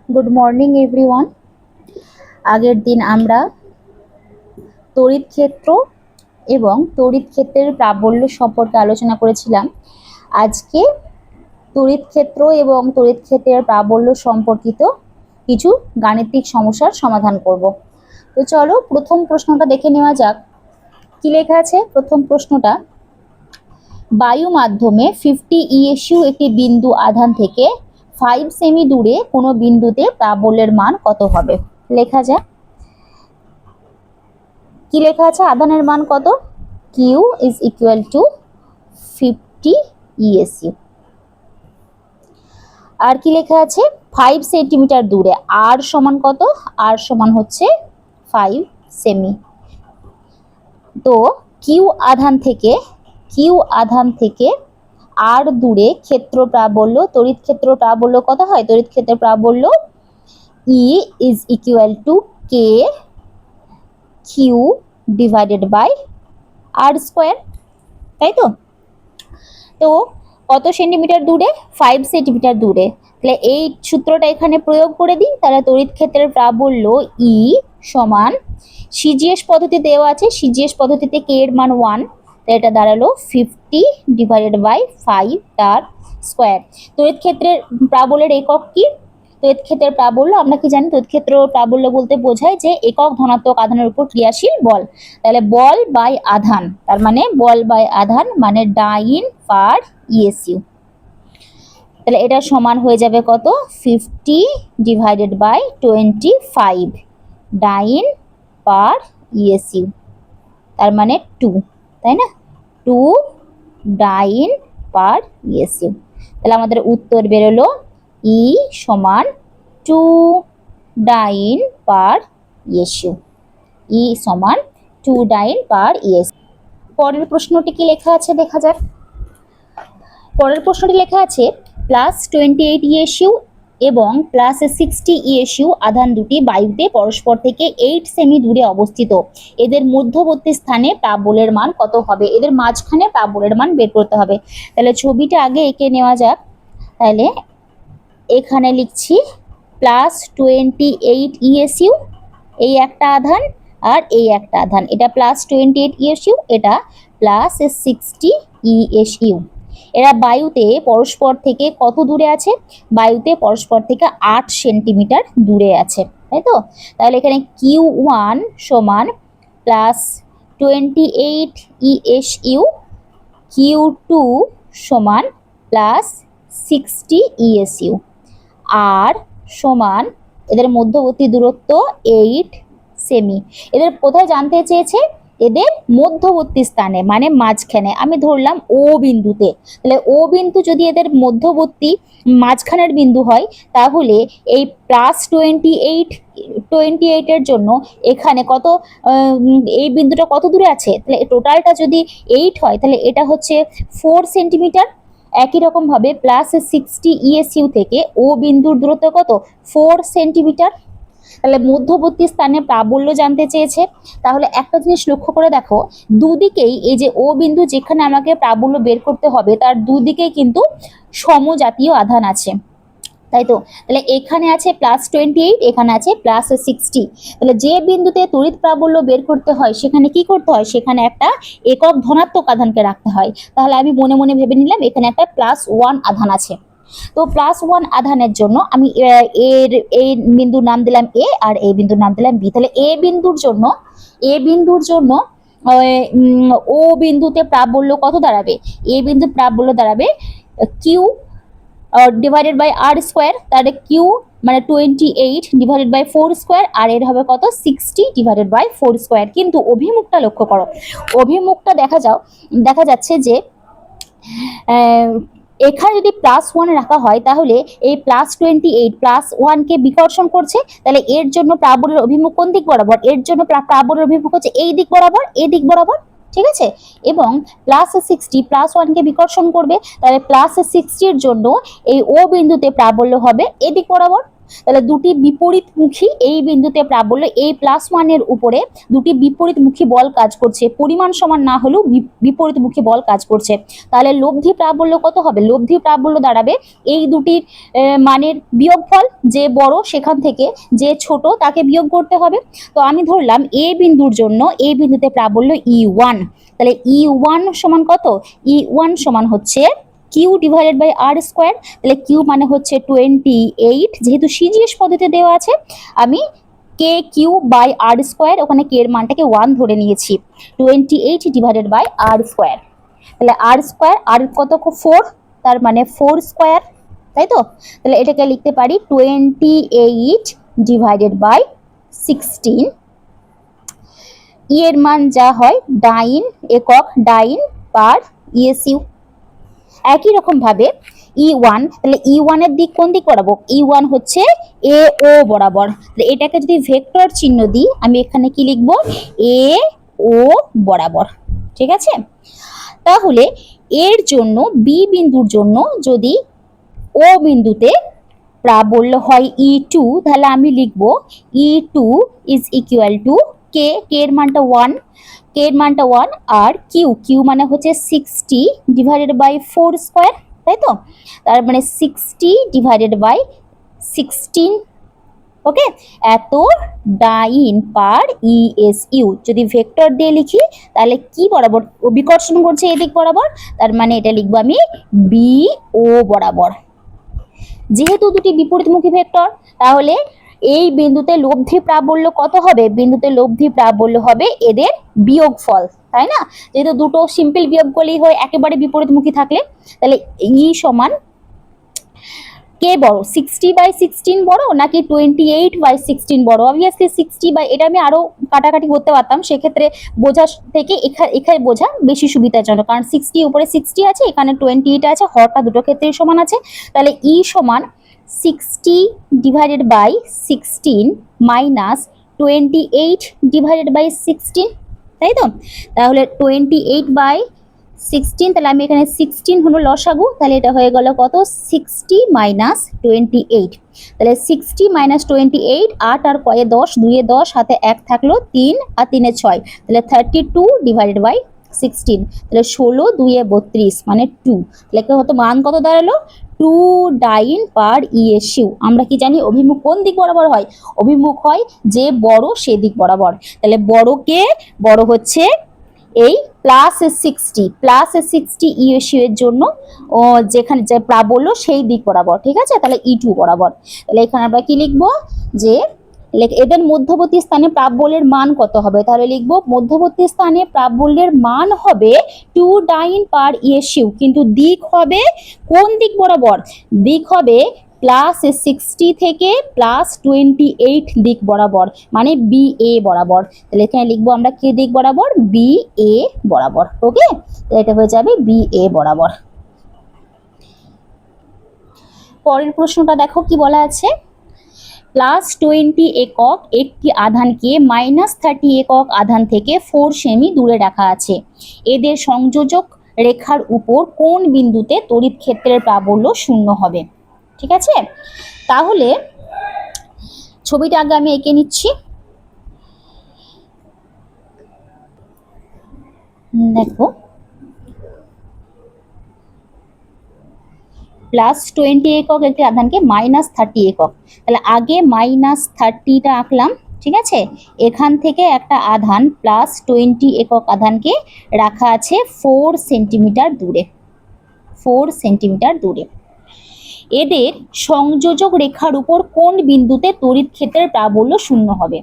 Good morning everyone. আগের দিন আমরা তড়িৎ ক্ষেত্র এবং তড়িৎ ক্ষেত্রের প্রাবল্য সম্পর্কে আলোচনা করেছিলাম। আজকে তড়িৎ ক্ষেত্র এবং তড়িৎ ক্ষেত্রের প্রাবল্য সম্পর্কিত কিছু গাণিতিক সমস্যার সমাধান করব। তো চলো প্রথম প্রশ্নটা দেখে নেওয়া যাক। কি লেখা আছে প্রথম প্রশ্নটা? বায়ু মাধ্যমে 50 ইএসইউ একটি বিন্দু আধান থেকে 5 সেমি দূরে কোনো বিন্দুতে প্রাবল্যের মান কত হবে? লেখা যায়। কি লেখা আছে? আধানের মান কত? Q is equal to 50 ESU. আর কি লেখা আছে? 5 সেন্টিমিটার দূরে। আর সমান কত? আর সমান হচ্ছে 5 সেমি। তো কিউ আধান থেকে আর দূরে ক্ষেত্র প্রাবল্য, তড়িৎ ক্ষেত্র প্রাবল্য কত হয়? তড়িৎ ক্ষেত্র প্রাবল্য E is equal to K Q divided by R square, তাই তো? তো কত সেন্টিমিটার দূরে? 5 সেন্টিমিটার দূরে। তাহলে এই সূত্রটা এখানে প্রয়োগ করে দিই। তাহলে তড়িৎ ক্ষেত্রের প্রাবল্য ই সমান সিজিএস পদ্ধতি দেওয়া আছে, সিজিএস পদ্ধতিতে কে এর মান 1, তাই এটা দাঁড়ালো 50 ডিভাইডেড বাই 5 তার স্কোয়ার। তড়িৎ ক্ষেত্রের প্রাবল্যের একক কি? তড়িৎ ক্ষেত্রের প্রাবল্য আমরা কি জানি? তড়িৎ ক্ষেত্র প্রাবল্য বলতে বোঝায় যে একক ধনাত্মক আধানের উপর ক্রিয়াশীল বল। তাহলে বল বাই আধান, তার মানে বল বাই আধান মানে ডাইন পার ইএসইউ। তাহলে এটা সমান হয়ে যাবে কত? 50 divided by 25 dyne per ESU, তার মানে 2, তাই না? 2 ডাইন পার ইএসইউ। তাহলে আমাদের উত্তর বেরোলো ই সমান 2 ডাইন পার ইএসইউ। ই সমান 2 ডাইন পার ইএসইউ। পরের প্রশ্নটি কি লেখা আছে দেখা যাক। পরের প্রশ্নটি লেখা আছে +28 ইএসইউ এবং +60 ইএসইউ আধান দুটি বায়ুতে পরস্পর থেকে 8 সেমি দূরে অবস্থিত। এদের মধ্যবর্তী স্থানে প্রাবল্যের মান কত হবে? এদের মাঝখানে প্রাবল্যের মান বের করতে হবে। তাহলে ছবিটা আগে এঁকে নেওয়া যাক। তাহলে এখানে লিখছি +28 ইএসইউ, এই একটা আধান আর এই একটা আধান। এটা +28 ইএসইউ, এটা +60 ইএসইউ। এরা বায়ুতে পরস্পর থেকে কত দূরে আছে? বায়ুতে পরস্পর থেকে 8 সেন্টিমিটার দূরে আছে, তাই তো? তাহলে এখানে Q1 সমান +28 ইএসইউ, Q2 সমান +60 ইএসইউ, আর সমান এদের মধ্যবর্তী দূরত্ব 8 সেমি। এদের কোথায় জানতে চেয়েছে? এদের মধ্যবর্তী স্থানে মানে মাঝখানে। আমি ধরলাম ও বিন্দুতে। তাহলে ও বিন্দু যদি এদের মধ্যবর্তী মাঝখানের বিন্দু হয় তাহলে এই +28 এর জন্য এখানে কত, এই বিন্দুটা কত দূরে আছে? তাহলে টোটালটা যদি 8 হয় তাহলে এটা হচ্ছে 4 সেন্টিমিটার। একই রকম ভাবে +60 ইএসইউ থেকে ও বিন্দুর দূরত্ব কত? 4 সেন্টিমিটার। তাহলে মধ্যবর্তী স্থানে প্রাবল্য জানতে চেয়েছে। তাহলে একটা জিনিস লক্ষ্য করে দেখো, দুদিকেই এই যে ও বিন্দু যেখানে আমাকে প্রাবল্য বের করতে হবে তার দুদিকেই কিন্তু সমজাতীয় আধান আছে, তাই তো? তাহলে এখানে আছে +28, এখানে আছে +60। তাহলে যে বিন্দুতে তড়িৎ প্রাবল্য বের করতে হয় সেখানে কি করতে হয়? সেখানে একটা একক ধনাত্মক আধানকে রাখতে হয়। তাহলে আমি মনে মনে ভেবে নিলাম এখানে একটা +1 আধান আছে। তো +1 আধানের জন্য আমি এই বিন্দুর নাম দিলাম এ আর এই বিন্দুর নাম দিলাম বি। তাহলে এ বিন্দুর জন্য ও বিন্দুতে প্রাবল্য কত দাঁড়াবে? এ বিন্দু প্রাবল্য দাঁড়াবে Q divided by R square. তাহলে কিউ মানে 28 ডিভাইডেড বাই 4 স্কোয়ার, আর এর হবে কত? 60 ডিভাইডেড বাই 4 স্কোয়ার। কিন্তু অভিমুখটা লক্ষ্য করো, অভিমুখটা দেখা যাচ্ছে যে এখানে যদি +1 রাখা হয় তাহলে এই +28 +1কে বিকর্ষণ করছে। তাহলে এর জন্য প্রাবল্যের অভিমুখ কোন দিক বরাবর? এর জন্য প্রাবল্যের অভিমুখ হচ্ছে এই দিক বরাবর, এই দিক বরাবর, ঠিক আছে? এবং +60 +1কে বিকর্ষণ করবে, তাহলে +60 এর জন্য এই ও বিন্দুতে প্রাবল্য হবে এদিক বরাবর। তাহলে দুটি বিপরীতমুখী এই বিন্দুতে প্রাবল্য a+1 এর উপরে দুটি বিপরীতমুখী বল কাজ করছে, পরিমাণ সমান না হলেও বিপরীতমুখী বল কাজ করছে। তাহলে লব্ধি প্রাবল্য কত হবে? লব্ধি প্রাবল্য দাঁড়াবে এই দুটির মানের বিয়োগফল, যে বড় সেখান থেকে যে ছোট তাকে বিয়োগ করতে হবে। তো আমি ধরলাম এ বিন্দুর জন্য এই বিন্দুতে প্রাবল্য E1, তাহলে E1 সমান কত? E1 সমান হচ্ছে Q divided by R square. তাহলে Q মানে হচ্ছে 28, যেহেতু সিজিএস পদ্ধতিতে দেওয়া আছে আমি কে কিউ বাই আর স্কোয়ার, ওখানে কে এর মানটাকে 1 ধরে নিয়েছি, 28 ডিভাইডেড বাই আর স্কোয়ার। তাহলে আর স্কোয়ার, আর কত? 4, তার মানে 4 স্কোয়ার, তাই তো? তাহলে এটাকে লিখতে পারি 28 ডিভাইডেড বাই 16। ই এর মান যা হয় ডাইন একক, ডাইন পার ইএসইউ। একই রকম ভাবে E1, তাহলে E1 এর দিক কোন দিক বরাবর? E1 হচ্ছে এ ও বরাবর। এটাকে যদি ভেক্টর চিহ্ন দিই আমি এখানে কি লিখব? এ ও বরাবর, ঠিক আছে? তাহলে এর জন্য বি বিন্দুর জন্য যদি ও বিন্দুতে প্রাবল্য হয় E2, তাহলে আমি লিখব E2 ইজ ইকুয়াল টু কে, কে এর মানটা 1, কে এর মানটা 1, আর কিউ, কিউ মানে হচ্ছে 60 ডিভাইডেড বাই 4 স্কোয়ার, তাই তো? তার মানে 60 ডিভাইডেড বাই 16, ওকে? এত ডাইন পার ইএসইউ। যদি ভেক্টর দিয়ে লিখি তাহলে কি বরাবর বিকর্ষণ করছে এদিক বরাবর, তার মানে এটা লিখবো আমি বি ও বরাবর। যেহেতু দুটি বিপরীতমুখী ভেক্টর, তাহলে এই বিন্দুতে লব্ধি প্রাবল্য কত হবে? বিন্দুতে লব্ধি প্রাবল্য হবে এদের বিয়োগফল, তাই না? যেহেতু দুটো সিম্পল বিয়োগ করলেই হয় একেবারে বিপরীতমুখী থাকলে। তাহলে ই সমান কে বড়, 60/16 বড় নাকি 28/16 বড়? অবভিয়াসলি 60 বাই, এটা আমি আরো কাটাকাটি করতে পারতাম, সেক্ষেত্রে বোঝা থেকে এখানে বোঝা বেশি সুবিধাজনক, কারণ 60 উপরে 60 আছে, এখানে 28 আছে, হরটা দুটো ক্ষেত্রেই সমান আছে। তাহলে ই সমান 60 divided by 16 minus 28 divided by 16, তাই তো? তাহলে 28/16, তাহলে আমি এখানে 16 হলো লসাগু, তাহলে এটা হয়ে গেল কত? 60 মাইনাস 28, তাহলে 60 মাইনাস 28, 8 আর কয়ে 10, 2 এ 10, হাতে 1 থাকলো 3 আর 3 এ 6, তাহলে 32 ডিভাইডেড বাই 16, তাহলে 16 2 এ 32 মানে 2, তাহলে কত মান কত দাঁড়ালো? 2 ডাইন পার ইএসইউ। আমরা কি জানি অভিমুখ কোন দিক বরাবর হয়? অভিমুখ হয় যে বড় সেদিক বরাবর। তাহলে বড়কে বড় হচ্ছে এই +60 ইএসইউ এর জন্য যেখানে যে প্রাবল্য সেই দিক বরাবর, ঠিক আছে? তাহলে E2 বরাবর। তাহলে এখানে আমরা কি লিখব? যে এদের মধ্যবর্তী স্থানে প্রাবল্যের মান কত হবে? তাহলে লিখব মধ্যবর্তী স্থানে প্রাবল্যের মান হবে 2 ডাইন পার ইএসইউ, কিন্তু দিক হবে কোন দিক বরাবর? দিক হবে +60 থেকে +28 দিক বরাবর, মানে BA বরাবর। তাহলে এখানে লিখবো আমরা কি দিক বরাবর? BA বরাবর, ওকে? এটা হয়ে যাবে BA বরাবর। পরের প্রশ্নটা দেখো কি বলা আছে। +20 একক একটি আধানকে -30 একক আধান থেকে 4 সেমি দূরে রাখা আছে। এদের সংযোজক রেখার উপর কোন বিন্দুতে তড়িৎ ক্ষেত্রের প্রাবল্য 0 হবে? ঠিক আছে, তাহলে ছবিটা আগে আমি এঁকে নিচ্ছি। দেখো +20 একক একটি আধানকে -30 একক, তাহলে আগে -30টা আঁকলাম, ঠিক আছে? এখান থেকে একটা আধান +20 একক আধানকে রাখা আছে 4 সেন্টিমিটার দূরে, 4 সেন্টিমিটার দূরে। এদের সংযোজক রেখার উপর কোন বিন্দুতে তড়িৎ ক্ষেত্রের প্রাবল্য 0 হবে?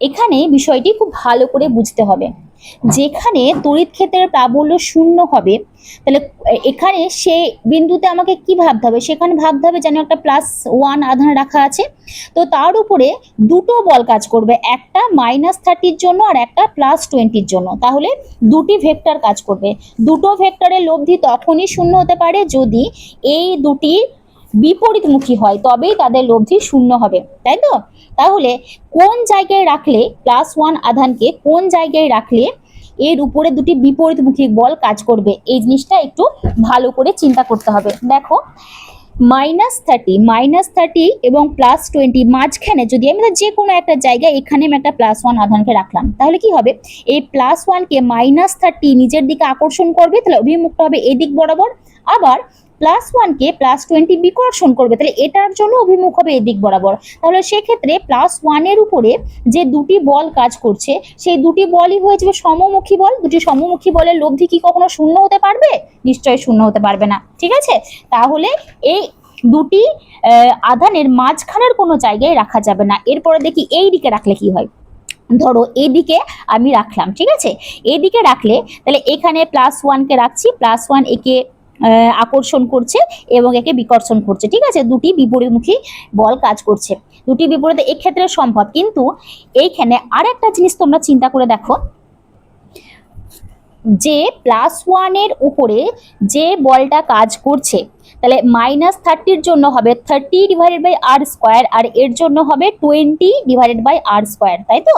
এখানে বিষয়টি খুব ভালো করে বুঝতে হবে। যেখানে তড়িৎ ক্ষেত্রের প্রাবল্য 0 হবে, তাহলে এখানে সে বিন্দুতে আমাকে কি ভাবতে হবে? সেখানে ভাবতে হবে যেন একটা +1 আধান রাখা আছে, তো তার উপরে দুটো বল কাজ করবে, একটা -30 জন্য আর একটা +20 জন্য। তাহলে দুটি ভেক্টর কাজ করবে। দুটো ভেক্টরের লব্ধি তখনই 0 হতে পারে যদি এই দুটি বিপরীতমুখী হয়, তবেই তাদের লব্ধি 0 হবে, তাই তো? তাহলে কোন জায়গায় রাখলে +1 আধানকে কোন জায়গায় রাখলে এর উপরে দুটি বিপরীতমুখী বল কাজ করবে, এই জিনিসটা একটু ভালো করে চিন্তা করতে হবে। দেখো -30 এবং +20 মাঝখানে যদি আমি যে কোনো একটা জায়গায় এখানে আমি একটা +1 আধানকে রাখলাম, তাহলে কি হবে, এই +1 কে -30 নিজের দিকে আকর্ষণ করবে, তাহলে অভিমুখটা হবে এদিক বরাবর। আবার +1 কে +20 বিকর্ষণ করবে, তাহলে এটার জন্য অভিমুখ হবে এদিক বরাবর। তাহলে সেক্ষেত্রে +1-এর উপরে যে দুটি বল কাজ করছে, সেই দুটি বলই হয়ে যাবে সমমুখী বল। দুটি সমমুখী বলের লব্ধি কি কখনো শূন্য হতে পারবে? নিশ্চয়ই শূন্য হতে পারবে না। ঠিক আছে, তাহলে এই দুটি আধানের মাঝখানের কোনো জায়গায় রাখা যাবে না। এরপরে দেখি এই দিকে রাখলে কি হয়। ধরো এইদিকে আমি রাখলাম, ঠিক আছে, এইদিকে রাখলে তাহলে এখানে +1-কে রাখছি, +1 একে আকর্ষণ করছে এবং একে বিকর্ষণ করছে। ঠিক আছে, দুটি বিপরীতমুখী বল কাজ করছে, দুটি বিপরীতে এক্ষেত্রে সম্ভব। কিন্তু এইখানে আরেকটা জিনিস তোমরা চিন্তা করে দেখো, যে +1-এর উপরে যে বলটা কাজ করছে, তাহলে -30-র জন্য হবে 30/r², আর এর জন্য হবে 20/r², তাই তো?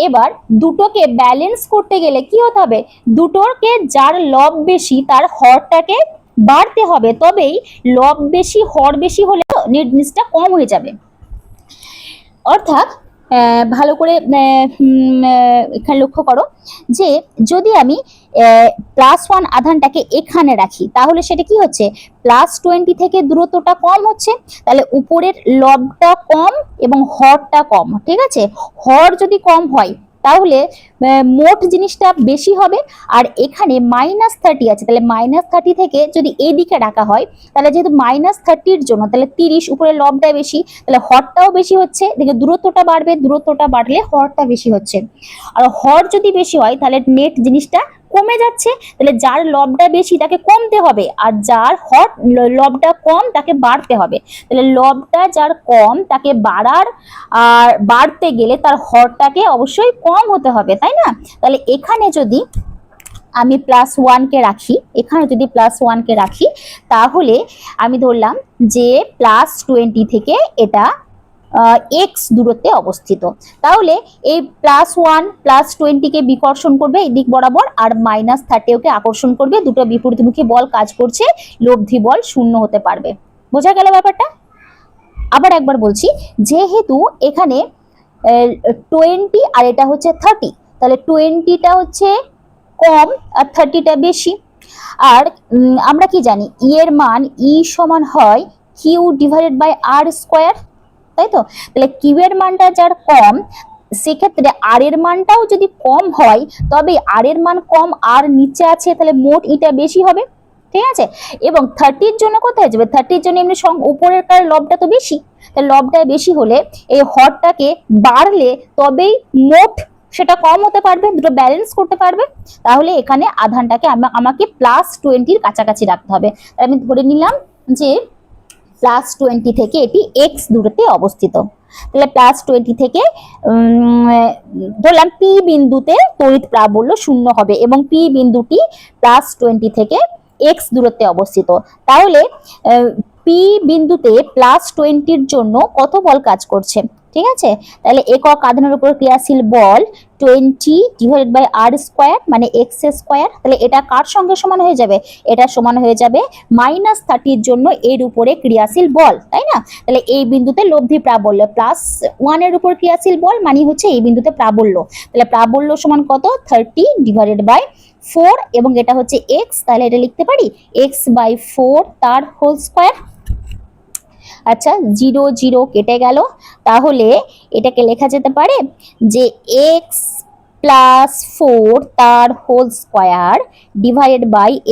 এবার দুটোকে ব্যালেন্স করতে গেলে কি হতে হবে, দুটোকে যার লব বেশি তার হরটাকে বাড়তে হবে, তবেই লব বেশি হর বেশি হলে জিনিসটা কম হয়ে যাবে। অর্থাৎ ভালো করে এখানে লক্ষ্য করো যে যদি আমি +1 আধানটাকে এখানে রাখি, তাহলে সেটা কি হচ্ছে, +20 থেকে দূরত্বটা কম হচ্ছে, তাহলে উপরের লবটা কম এবং হরটা কম। ঠিক আছে, হর যদি কম হয় তাহলে মোট জিনিসটা বেশি হবে। আর এখানে -30 আছে, তাহলে -30 থেকে যদি এদিকে রাখা হয়, তাহলে যেহেতু -30-র জন্য তাহলে 30 উপরে লবটা বেশি, তাহলে হরটাও বেশি হচ্ছে, দেখে দূরত্বটা বাড়বে, দূরত্বটা বাড়লে হরটা বেশি হচ্ছে। আর হর যদি বেশি হয় তাহলে নেট জিনিসটা কমে যাচ্ছে, তাহলে যার লবটা বেশি তাকে কমতে হবে, আর যার হর লবটা কম তাকে বাড়তে হবে। তাহলে লবটা যার কম তাকে বাড়তে গেলে তার হরটাকে অবশ্যই কম হতে হবে, তাই না? তাহলে এখানে যদি আমি +1-কে রাখি, তাহলে আমি ধরলাম যে +20 থেকে এটা x দূরত্বে অবস্থিত। তাহলে এই +1 +20-কে বিকর্ষণ করবে এই দিক বরাবর, আর -30-ওকে আকর্ষণ করবে। দুটো বিপরীতমুখী বল কাজ করছে, লব্ধি বল শূন্য হতে পারবে। বোঝা গেল ব্যাপারটা? আবার একবার বলছি, যেহেতু এখানে 20 আর এটা হচ্ছে 30, তাহলে 20টা হচ্ছে কম আর 30টা বেশি। আর আমরা কি জানি, এর মান সমান হয় Q/r², তাই তো? তাহলে কিউ এর মানটা যার কম, সেক্ষেত্রে আর এর মানটাও যদি কম হয়, তবে আর এর মান কম, আর নিচে আছে, তাহলে মোট ইটা বেশি হবে। ঠিক আছে, এবং 30-র জন্য কোথায় যাবে, 30-র জন্য এমনি উপরের কার লবটা তো বেশি, তাহলে লবটা বেশি হলে এই হরটাকে বাড়লে তবেই মোট সেটা কম হতে পারবে, দুটো ব্যালেন্স করতে পারবে। তাহলে এখানে আধানটাকে আমাকে +20-র কাছাকাছি রাখতে হবে। আমি ধরে নিলাম যে +20 থেকে এটি x দূরত্বে অবস্থিত। তাহলে +20 থেকে ধরলাম পি বিন্দুতে তড়িৎ প্রাবল্য শূন্য হবে, এবং পি বিন্দুটি +20 থেকে x দূরত্বে অবস্থিত। তাহলে পি বিন্দুতে +20-র জন্য কত বল কাজ করছে? ঠিক আছে, তাহলে একক আধানের উপর ক্রিয়াশীল বল 20/r², মানে x²। তাহলে এটা কার সঙ্গে সমান হয়ে যাবে, এটা সমান হয়ে যাবে -30-র জন্য এর উপরে ক্রিয়াশীল বল, তাই না? তাহলে এই বিন্দুতে লব্ধি প্রাবল্য +1-এর উপর ক্রিয়াশীল বল মানে হচ্ছে এই বিন্দুতে প্রাবল্য। তাহলে প্রাবল্য সমান কত, 30/4, এবং এটা হচ্ছে x, তাহলে এটা লিখতে পারি x/4 তার হোল স্কয়ার। আচ্ছা, 0 0 কেটে গেল, তাহলে এটাকে লেখা যেতে পারে যে x+4 তার হোল স্কয়ার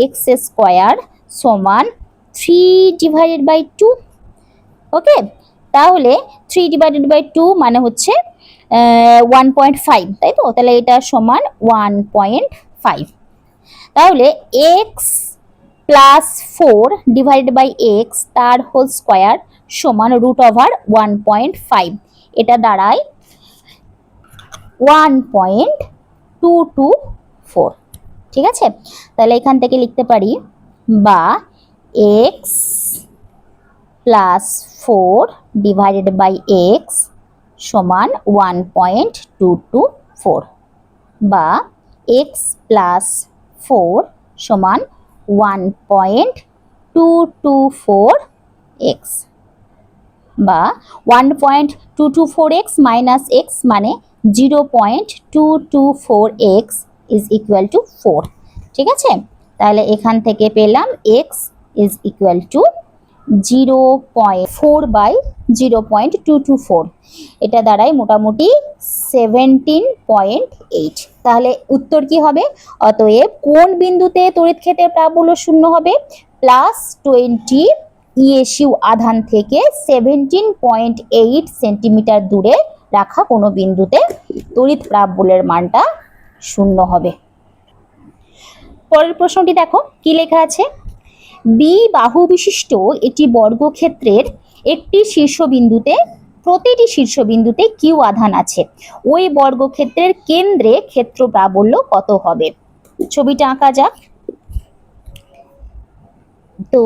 /x² সমান 3/2। ওকে, তাহলে 3/2 মানে হচ্ছে 1.5, তাই তো? তাহলে এটা সমান 1.5। তাহলে x+4/x তার হোল স্কয়ার সমান √1.5, এটা দাঁড়ায় 1.224। ঠিক আছে, তাহলে এখান থেকে লিখতে পারি, বা x+4/x সমান 1.224, বা x+4 সমান 1.224 এক্স, বা 1.224x মাইনাস এক্স মানে 0.224x ইজ ইকুয়াল টু 4। ঠিক আছে, তাহলে এখান থেকে পেলাম এক্স ইজ ইকুয়াল টু 0.4/0.224। এটা দ্বারাই মোটামুটি 17.8। তাহলে উত্তর কি হবে? অতএব কোন বিন্দুতে তড়িৎ ক্ষেত্রের প্রাবল্য শূন্য হবে? +20 ইএসইউ আধান থেকে 17.8 সেন্টিমিটার দূরে রাখা কোনো বিন্দুতে তড়িৎ প্রাবল্যের মানটা শূন্য হবে। পরের প্রশ্নটি দেখো কি লেখা আছে। বি বাহু বিশিষ্ট একটি বর্গক্ষেত্রের একটি শীর্ষবিন্দুতে, প্রতিটি শীর্ষবিন্দুতে কিউ আধান আছে। ওই বর্গক্ষেত্রের কেন্দ্রে ক্ষেত্র প্রাবল্য কত হবে? ছবিটা আঁকা যাক। তো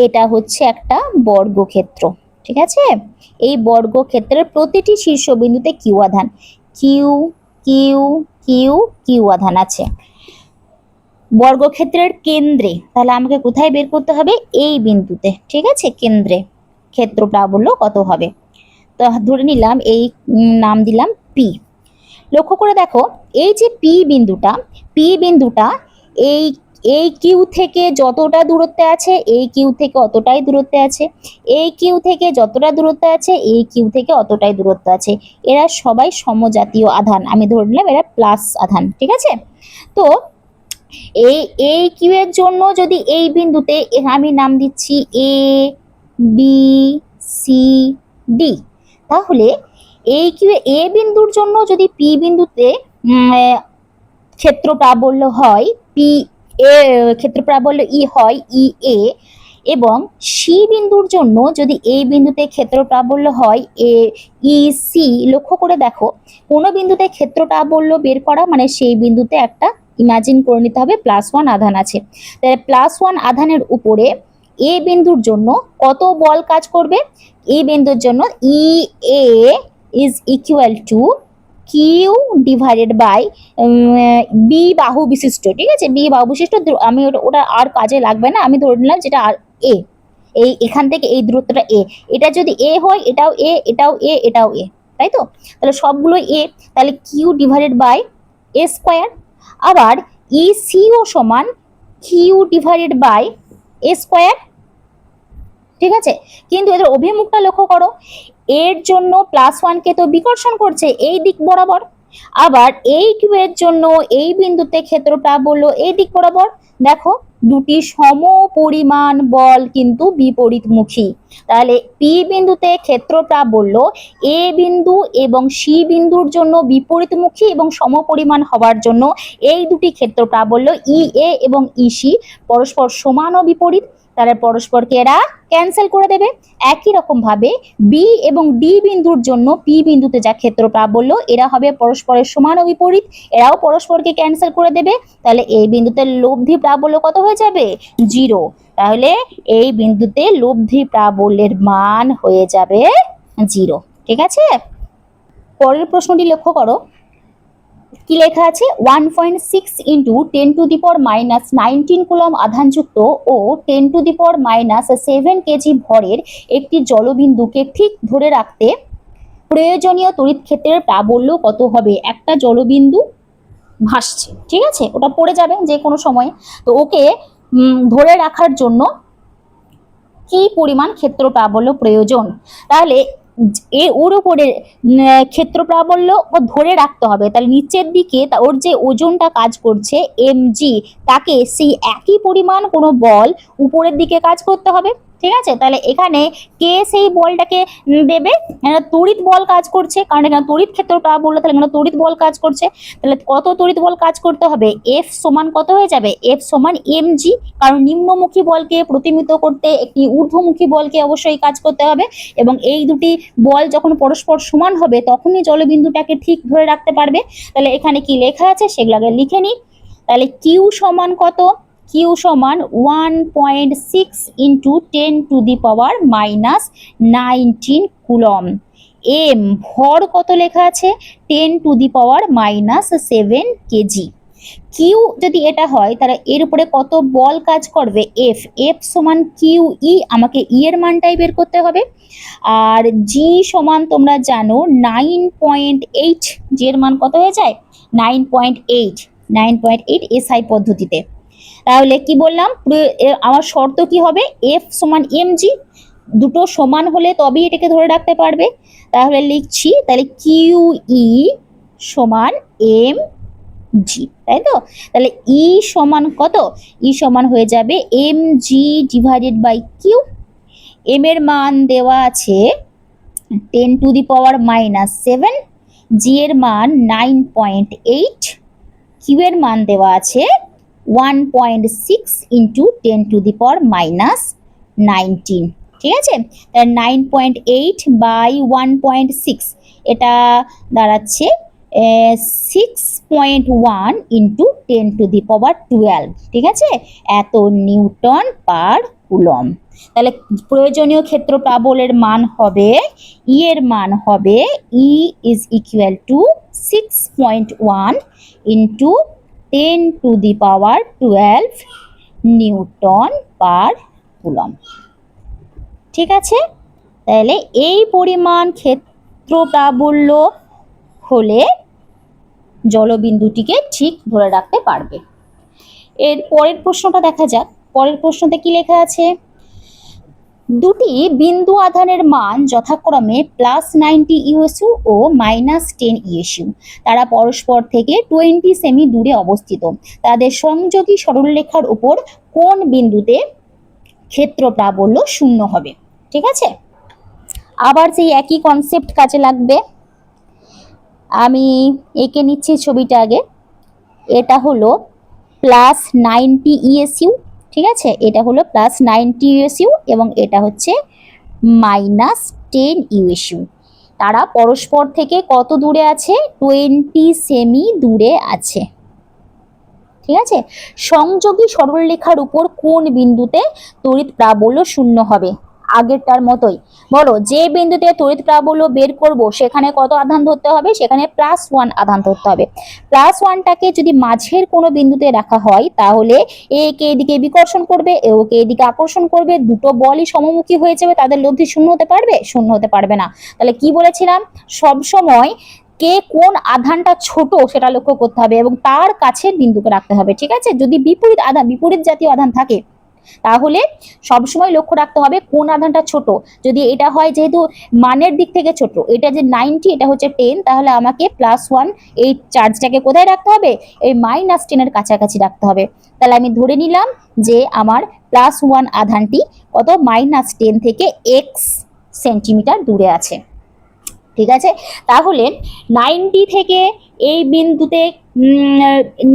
এটা হচ্ছে একটা বর্গক্ষেত্র, ঠিক আছে। এই বর্গক্ষেত্রের প্রতিটি শীর্ষবিন্দুতে কিউ আধান, কিউ কিউ কিউ কিউ আধান আছে। বর্গক্ষেত্রের কেন্দ্রে, তাহলে আমাকে কোথায় বের করতে হবে? এই বিন্দুতে, ঠিক আছে, কেন্দ্রে ক্ষেত্র প্রাবল্য কত হবে? তো ধরে নিলাম এই নাম দিলাম পি। লক্ষ্য করে দেখো এই যে পি বিন্দুটা এই এই কিউ থেকে যতটা দূরত্বে আছে, এই কিউ থেকে অতটাই দূরত্বে আছে, এই কিউ থেকে যতটা দূরত্বে আছে, এই কিউ থেকে অতটাই দূরত্ব আছে। এরা সবাই সমজাতীয় আধান, আমি ধরে নিলাম এরা প্লাস আধান, ঠিক আছে। তো এই কিউ এর জন্য যদি এই বিন্দুতে আমি নাম দিচ্ছি এ বি সি ডি, তাহলে এই কিউ এ বিন্দুর জন্য যদি পি বিন্দুতে ক্ষেত্র প্রাবল্য হয় পি এ, ক্ষেত্র প্রাবল্য ই হয় ই এ, এবং সি বিন্দুর জন্য যদি এই বিন্দুতে ক্ষেত্র প্রাবল্য হয় এ ই সি। লক্ষ্য করে দেখো কোনো বিন্দুতে ক্ষেত্র প্রাবল্য বের করা মানে সেই বিন্দুতে একটা ইমাজিন করে নিতে হবে +1 আধান আছে। তাহলে +1 আধানের উপরে এ বিন্দুর জন্য কত বল কাজ করবে? এই বিন্দুর জন্য E A is equal to Q divided by B বাহু বিশিষ্ট, ঠিক আছে। বি বাহু বিশিষ্ট, আমি ওটা আর কাজে লাগবে না, আমি ধরে নিলাম যেটা আর এ, এই এখান থেকে এই দূরত্বটা এ। এটা যদি এ হয় এটাও এ, এটাও এ, এটাও এ, তাই তো। তাহলে সবগুলো এ, তাহলে Q divided by A square. আবার ই সিও সমান Q divided by A square, ঠিক আছে। কিন্তু এদের অভিমুখটা লক্ষ্য করো, এর জন্য +1কে তো বিকর্ষণ করছে এই দিক বরাবর, আবার এই কিউ এর জন্য এই বিন্দুতে ক্ষেত্র প্রাবল্য এই দিক বরাবর। দেখো দুটি সমপরিমাণ বল কিন্তু বিপরীতমুখী, তাহলে পি বিন্দুতে ক্ষেত্র প্রাবল্য এ বিন্দু এবং সি বিন্দুর জন্য বিপরীতমুখী এবং সমপরিমাণ হওয়ার জন্য এই দুটি ক্ষেত্র প্রাবল্য ই এ এবং ই সি পরস্পর সমান ও বিপরীত, তারা পরস্পরকে এরা ক্যান্সেল করে দেবে। একই রকম ভাবে বি এবং ডি বিন্দুর জন্য পি বিন্দুতে যা ক্ষেত্র প্রাবল্য এরা হবে পরস্পরের সমান ও বিপরীত, এরাও পরস্পরকে ক্যান্সেল করে দেবে। তাহলে এই বিন্দুতে লব্ধি প্রাবল্য কত হয়ে যাবে? 0। তাহলে এই বিন্দুতে লব্ধি প্রাবল্যের মান হয়ে যাবে 0, ঠিক আছে। পরের প্রশ্নটি লক্ষ্য করো কি লেখা আছে। 1.6 × 10⁻⁻19 কুলম আধানযুক্ত ও 10⁻⁻7 কেজি ভরের একটি জলবিন্দুকে ঠিক ধরে রাখতে প্রয়োজনীয় তড়িৎ ক্ষেত্রের প্রাবল্য কত হবে? একটা জলবিন্দু ভাসছে, ঠিক আছে, ওটা পড়ে যাবে যে কোনো সময়, তো ওকে ধরে রাখার জন্য কি পরিমাণ ক্ষেত্র প্রাবল্য প্রয়োজন? তাহলে ওর উপরে ক্ষেত্র প্রাবল্য ধরে রাখতে হবে, তাহলে নিচের দিকে ওর যে ওজনটা কাজ করছে mg, তাকে সেই একই পরিমাণ কোনো বল উপরের দিকে কাজ করতে হবে, ঠিক আছে। তাহলে এখানে কে সেই বলটাকে দেবে? তড়িৎ বল কাজ করছে, কারণ এখানে তড়িৎ ক্ষেত্র প্রাবল্য, তাহলে এখানে তড়িৎ বল কাজ করছে। তাহলে কত তড়িৎ বল কাজ করতে হবে? F সমান কত হয়ে যাবে? F সমান mg, কারণ নিম্নমুখী বলকে প্রতিমিত করতে একটি ঊর্ধ্বমুখী বলকে অবশ্যই কাজ করতে হবে, এবং এই দুটি বল যখন পরস্পর সমান হবে তখনই জলবিন্দুটাকে ঠিক ধরে রাখতে পারবে। তাহলে এখানে কি লেখা আছে সেগুলো আগে লিখে নিই। তাহলে কিউ সমান কত? কিউ সমান 1.6 × 10⁻⁻19 কুলম। এম ভর কত লেখা আছে? 10⁻⁻7 কেজি। কিউ যদি এটা হয় তাহলে এর উপরে কত বল কাজ করবে, এফ। এফ সমান কিউ ই, আমাকে ই এর মানটাই বের করতে হবে। আর জি সমান তোমরা জানো 9.8, জি এর মান কত হয়ে যায় 9.8, 9.8 এসআই পদ্ধতিতে। তাহলে কি বললাম, আমার শর্ত কি হবে, এফ সমান এম জি, দুটো সমান হলে তবেই এটাকে ধরে রাখতে পারবে। তাহলে লিখছি, তাহলে কিউ ই সমান এম জি, তাই তো। তাহলে ই সমান কত, ই সমান হয়ে যাবে M G divided by Q. M এর মান দেওয়া আছে 10⁻⁻7, জি এর মান 9.8, কিউ এর মান দেওয়া আছে 1.6 ইন্টু 10⁻⁻19, ঠিক আছে। তাহলে 9.8 বাই 1.6, এটা দাঁড়াচ্ছে 6.1 ইন্টু 10⁻12, ঠিক আছে, এত নিউটন পার কুলম। তাহলে প্রয়োজনীয় ক্ষেত্র প্রাবল্যের মান হবে, ই এর মান হবে E is equal to 6.1 into 10⁻12 newton per coulomb, ঠিক আছে। তাহলে এই পরিমাণ ক্ষেত্র প্রাবল্য হলে জলবিন্দুটিকে ঠিক ধরে রাখতে পারবে। এর পরের প্রশ্নটা দেখা যাক। পরের প্রশ্নতে কি লেখা আছে, দুটি বিন্দু আধানের মান যথাক্রমে +90 ইউএসইউ ও -10 ইউএসইউ, তারা পরস্পর থেকে 20 সেমি দূরে অবস্থিত। তাদের সংযোগী সরলরেখার উপর কোন বিন্দুতে ক্ষেত্র প্রাবল্য 0 হবে, ঠিক আছে। আবার সেই একই কনসেপ্ট কাজে লাগবে। আমি এঁকে নিচ্ছি ছবিটা আগে। এটা হলো +90 ইউএসইউ, ঠিক আছে, এটা হলো +90 ইউএসইউ এবং এটা হচ্ছে -10 ইউএসইউ। তারা পরস্পর থেকে কত দূরে আছে, 20 সেমি দূরে আছে, ঠিক আছে। সংযোগী সরলরেখার উপর কোন বিন্দুতে তড়িৎ প্রাবল্য 0 হবে, আগেরটার মতোই। বলো, যে বিন্দুতে তড়িৎ প্রাবল্য বের করব সেখানে কত আধান ধরতে হবে, সেখানে +1 আধান ধরতে হবে। +1টাকে যদি মাঝের কোনো বিন্দুতে রাখা হয় তাহলে এ কে এদিকে বিকর্ষণ করবে, এ ওকে এদিকে আকর্ষণ করবে, দুটো বলই সমমুখী হয়ে যাবে, তাদের লব্ধি 0 হতে পারবে, 0 হতে পারবে না। তাহলে কি বলেছিলাম, সব সময় কে কোন আধানটা ছোট সেটা লক্ষ্য করতে হবে এবং তার কাছের বিন্দুকে রাখতে হবে, ঠিক আছে। যদি বিপরীত জাতীয় আধান থাকে তাহলে সবসময় লক্ষ্য রাখতে হবে কোন আধানটা ছোট। যদি এটা হয়, যেহেতু মানের দিক থেকে ছোট, এটা যে 90 এটা হচ্ছে 10, তাহলে আমাকে +1 এই চার্জটাকে কোথায় রাখতে হবে, এই -10 এর কাছাকাছি রাখতে হবে। তাহলে আমি ধরে নিলাম যে আমার +1 আধানটি কত, -10 থেকে x সেন্টিমিটার দূরে আছে, ঠিক আছে। তাহলে 90 থেকে এই বিন্দুতে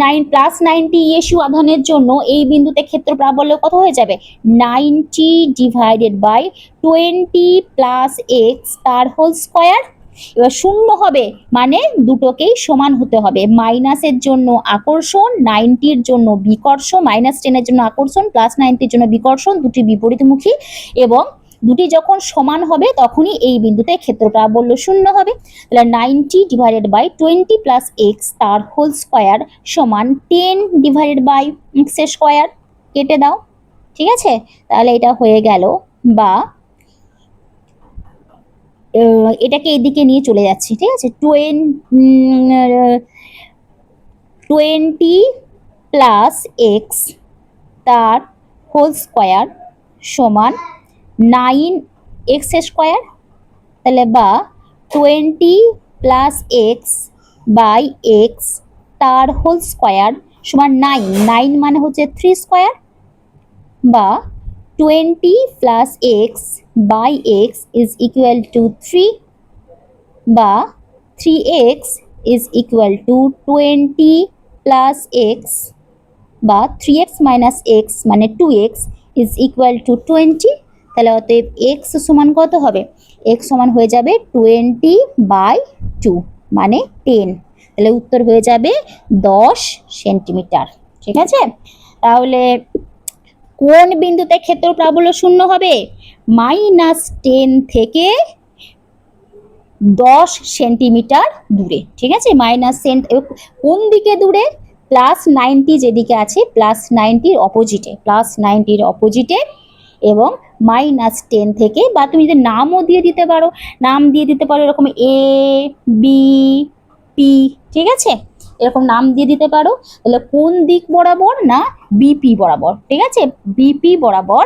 +90 ইউএসইউ আধানের জন্য এই বিন্দুতে ক্ষেত্র প্রাবল্য কত হয়ে যাবে, 90 ডিভাইডেড বাই 20 + x তার হোল স্কয়ার। এবার 0 হবে মানে দুটোকেই সমান হতে হবে, মাইনাসের জন্য আকর্ষণ, 90-র জন্য বিকর্ষণ, -10-এর জন্য আকর্ষণ, +90-র জন্য বিকর্ষণ, দুটি বিপরীতমুখী, এবং দুটি যখন সমান হবে তখনই এই বিন্দুতে ক্ষেত্র প্রাবল্য 0 হবে। তাহলে 90 ডিভাইডেড বাই 20 + x তার হোল স্কয়ার সমান 10 ডিভাইডেড বাই x এর স্কয়ার, কেটে দাও, ঠিক আছে। তাহলে এটা হয়ে গেল, বা এটাকে এদিকে নিয়ে চলে যাচ্ছি, ঠিক আছে। 20 + x তার হোল স্কয়ার সমান 9x এর স্কয়ার, তাহলে বা 20 + x বাই x তার হোল স্কয়ার সমান 9, 9 মানে হচ্ছে 3 স্কয়ার, বা 20 + x by x is equal to 3, বা 3x is equal two 20 + x, বা 3x - x মানে 2x ইজ ইকুয়াল টু 20। তাহলে অতএব x সমান কত হবে, x সমান হয়ে যাবে 20/2 মানে 10। তাহলে উত্তর হয়ে যাবে 10 সেন্টিমিটার, ঠিক আছে। তাহলে কোন বিন্দুতে ক্ষেত্র প্রাবল্য 0 হবে, -10 থেকে 10 সেন্টিমিটার দূরে, ঠিক আছে। -10 কোন দিকে দূরে, +90 যেদিকে আছে +90-র অপোজিটে এবং -10 থেকে, বা তুমি যদি নামও দিয়ে দিতে পারো, এরকম এ বি পি, ঠিক আছে, এরকম নাম দিয়ে দিতে পারো। তাহলে কোন দিক বরাবর? না বিপি বরাবর, ঠিক আছে, বিপি বরাবর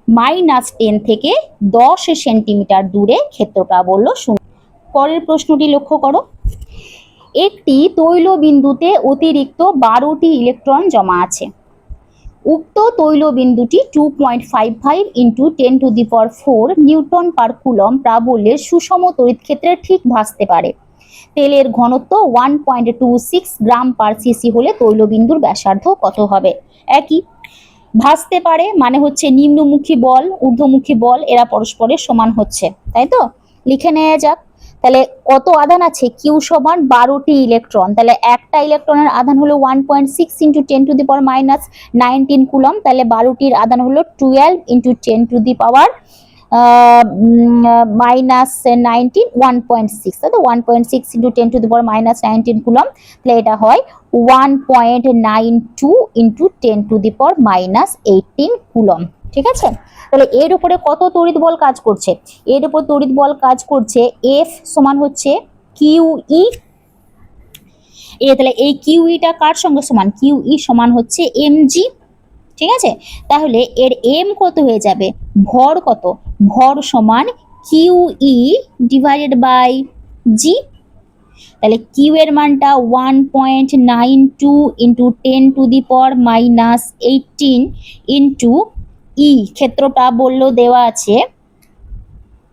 -10 থেকে 10 সেন্টিমিটার দূরে ক্ষেত্র প্রাবল্য 0। পরের প্রশ্নটি লক্ষ্য করো। একটি তৈল বিন্দুতে অতিরিক্ত 12টি ইলেকট্রন জমা আছে। উক্ত তৈল বিন্দুটি 2.55 × 10⁴ নিউটন পার কুলম প্রাবল্যের সুষম তড়িৎ ক্ষেত্রে ঠিক ভাসতে পারে। তেলের ঘনত্ব 1.26 গ্রাম পার সিসি হলে তৈলবিন্দুর ব্যাসার্ধ কত হবে? একই, ভাসতে পারে মানে হচ্ছে নিম্নমুখী বল, ঊর্ধ্বমুখী বল এরা পরস্পরের সমান হচ্ছে, তাই তো? লিখে নেওয়া যাক। তাহলে কত আধান আছে? কিউ সমান 12টি ইলেকট্রন। তাহলে একটা ইলেকট্রনের আধান হলো 1.6 × 10⁻19 কুলম। তাহলে 12টির আধান হলো 12 × 10⁻19 1.6, তাই তো 1.6 × 10⁻19 কুলম। তাহলে এটা হয় 1.92 × 10⁻18 কুলম, ঠিক আছে। তাহলে এর উপরে কত তড়িৎ বল কাজ করছে? এর উপর তড়িৎ বল কাজ করছে F সমান হচ্ছে QE। তাহলে এই QE-টা কার সঙ্গে সমান? QE সমান হচ্ছে mg, ঠিক আছে। তাহলে এর m কত হয়ে যাবে? ভর কত? ভর সমান QE / g। তাহলে Q এর মানটা 1.92 × 10⁻18 ইন্টু E, ক্ষেত্র প্রাবল্য দেওয়া আছে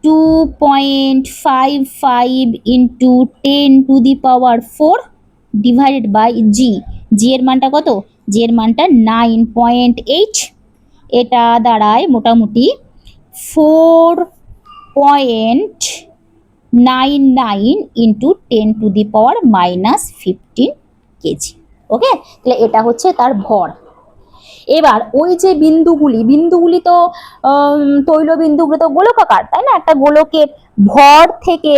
2.55 × 10⁴ ডিভাইডেড বাই জি। জি এর মানটা কত? জি এর মানটা 9.8। এটা দাঁড়ায় মোটামুটি 4.99 × 10⁻15 কেজি। ওকে, তাহলে এটা হচ্ছে তার ভর। এবার ওই যে বিন্দুগুলি তো তৈল বিন্দুগুলো তো গোলকাকার, তাই না? একটা গোলকের ভর থেকে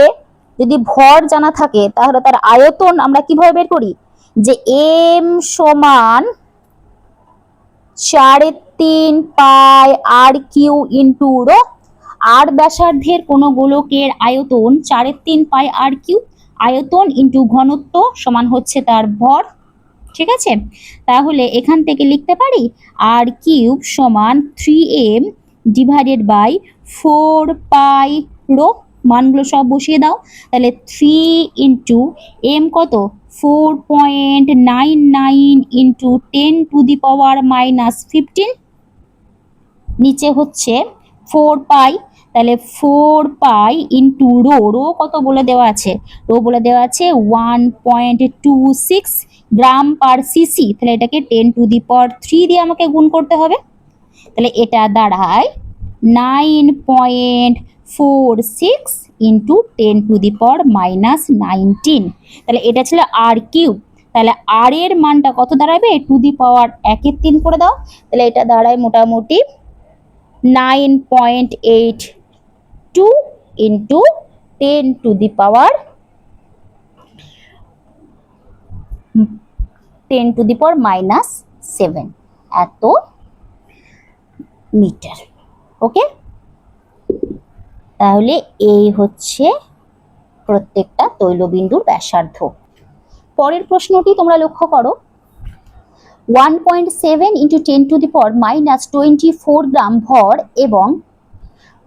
যদি ভর জানা থাকে তাহলে তার আয়তন আমরা কিভাবে বের করি? যে m সমান 3.5 পাই r³ × ρ। আর ব্যাসার্ধের কোন গোলকের আয়তন 3.5 পাই r³, আয়তন ইন্টু ঘনত্ব সমান হচ্ছে তার ভর, ঠিক আছে। তাহলে এখান থেকে লিখতে পারি r³ সমান 3m ডিভাইডেড বাই 4 পাই ρ। মানগুলো সব বসিয়ে দাও। তাহলে 3 × m কত? 4.99 × 10⁻15। নিচে হচ্ছে 4 পাই, তাহলে 4 পাই ইন্টু রো কত বলে দেওয়া আছে? রো বলে দেওয়া আছে 1.26 গ্রাম পার সিসি। তাহলে এটাকে 10⁻³ দিয়ে আমাকে গুণ করতে হবে। তাহলে এটা দাঁড়ায় 9.46 × 10⁻19। তাহলে এটা ছিল r³। তাহলে r এর মানটা কত দাঁড়াবে? টু দি পাওয়ার 1/3 করে দাও। তাহলে এটা দাঁড়ায় মোটামুটি 9.82 × 10⁻7 এত মিটার। ওকে, তাহলে এই হচ্ছে প্রত্যেকটা তৈলবিন্দুর ব্যাসার্ধ। পরের প্রশ্নটি তোমরা লক্ষ্য করো। 1.7 × 10⁻24 গ্রাম ভর এবং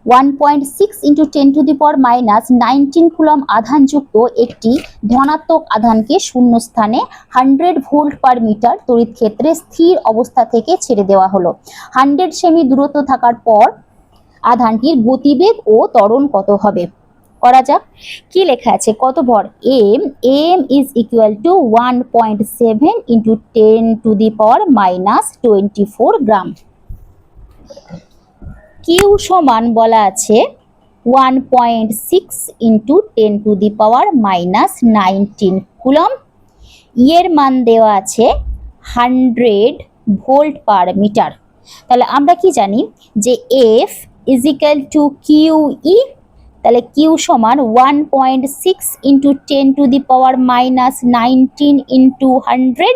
1.6 × 10⁻19 কুলম আধানযুক্ত একটি ধনাত্মক আধানকে শূন্যস্থানে 100 ভোল্ট পার মিটার তড়িৎ ক্ষেত্রে স্থির অবস্থা থেকে ছেড়ে দেওয়া হলো। 100 সেমি দূরত্ব থাকার পর আধানটির গতিবেগ ও ত্বরণ কত হবে? করা যাক। কি লেখা আছে? কত ভর? m is equal to 1.7 × 10⁻24 gram. Q সমান বলা আছে 1.6 × 10⁻19 কুলম। এর মান দেওয়া আছে 100 ভোল্ট পার মিটার। তাহলে আমরা কি জানি যে F is equal to QE। তাহলে কিউ সমান 1.6 ইন্টু 10⁻⁻19 ইন্টু 100,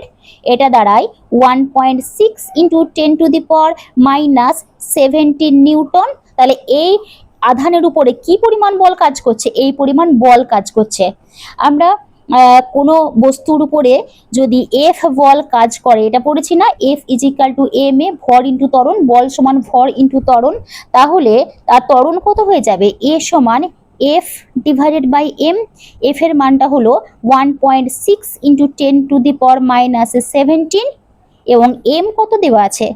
এটা দাঁড়ায় 1.6 ইন্টু 10⁻⁻17 নিউটন। তাহলে এই আধানের উপরে কি পরিমাণ বল কাজ করছে? এই পরিমাণ বল কাজ করছে। আমরা কোনো বস্তুর উপরে যদি এফ বল কাজ করে, এটা পড়েছি না, F is equal to M A, ভর ইন্টু ত্বরণ, বল সমান ভর ইন্টু ত্বরণ, তাহলে তার ত্বরণ কত হয়ে যাবে? এ সমান F divided by M. F এর মানটা হলো 1.6 ইন্টু 10⁻⁻17 এবং এম কত দেওয়া আছে?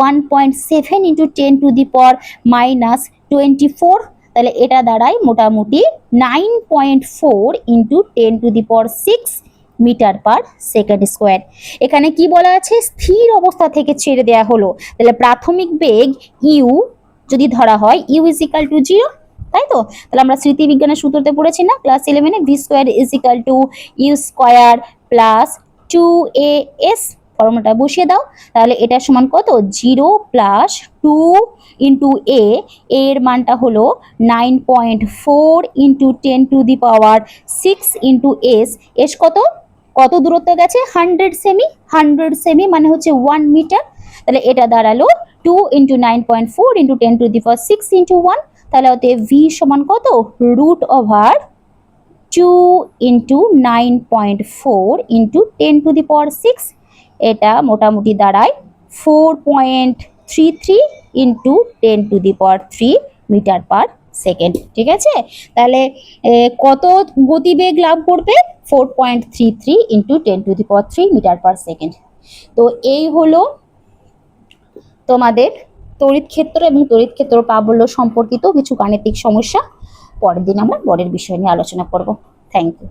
1.7 ইন্টু 10⁻24। তাহলে এটা দাঁড়ায় মোটামুটি 9.4 into 10⁻6 metre per second square. এখানে কি বলা আছে? স্থির অবস্থা থেকে ছেড়ে দেওয়া হলো। তাহলে প্রাথমিক বেগ ইউ যদি ধরা হয়, ইউ ইজ ইকাল টু 0, তাই তো? তাহলে আমরা স্মৃতিবিজ্ঞানের সূত্রতে পড়েছি না ক্লাস 11-এ, V square is equal to U square plus 2as, ফর্মুলাটা বসিয়ে দাও। তাহলে এটা সমান কত? 0 প্লাস 2 ইন্টু এর মানটা হলো 9.4 ইন্টু 10⁻6 ইন্টু এস কত? কত দূরত্ব গেছে? 100 সেমি। 100 সেমি মানে হচ্ছে 1 মিটার। তাহলে এটা দাঁড়ালো 2 ইন্টু 9.4 ইন্টু 10⁻6 ইন্টু 1। তাহলে ওতে ভি সমান কত? √2 ইন্টু 9.4 ইন্টু 10⁻6, এটা মোটামুটি দাঁড়ায় 4.33 ইন্টু 10⁻3 মিটার পার সেকেন্ড। ঠিক আছে? তাহলে কত গতিবেগ লাভ করবে? 4.33 ইন্টু 10⁻3 মিটার পার সেকেন্ড। তো এই হলো তোমাদের তড়িৎ ক্ষেত্র এবং তড়িৎ ক্ষেত্র প্রাবল্য সম্পর্কিত কিছু গাণিতিক সমস্যা। পরের দিন আমরা পরের বিষয় নিয়ে আলোচনা করব। Thank you.